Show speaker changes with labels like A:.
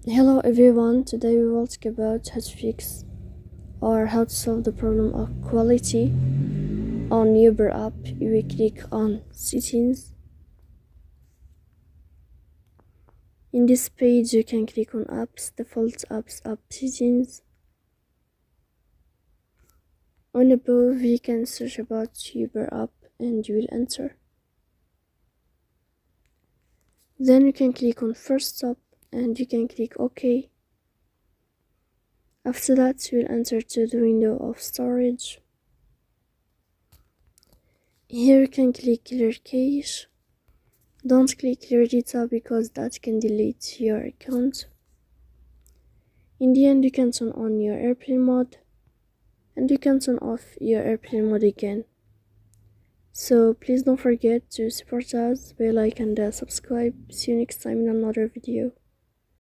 A: Hello everyone, today we will talk about how to fix or how to solve the problem of quality on Uber app. We click on settings. In this page you can click on apps, default apps, app settings. On above you can search about Uber app and you will enter. Then you can click on first stop and you can click OK. After that you will enter to the window of storage. Here you can click clear cache. Don't click clear data because that can delete your account. In the end you can turn on your airplane mode and you can turn off your airplane mode again. So please don't forget to support us by like and subscribe. See you next time in another video.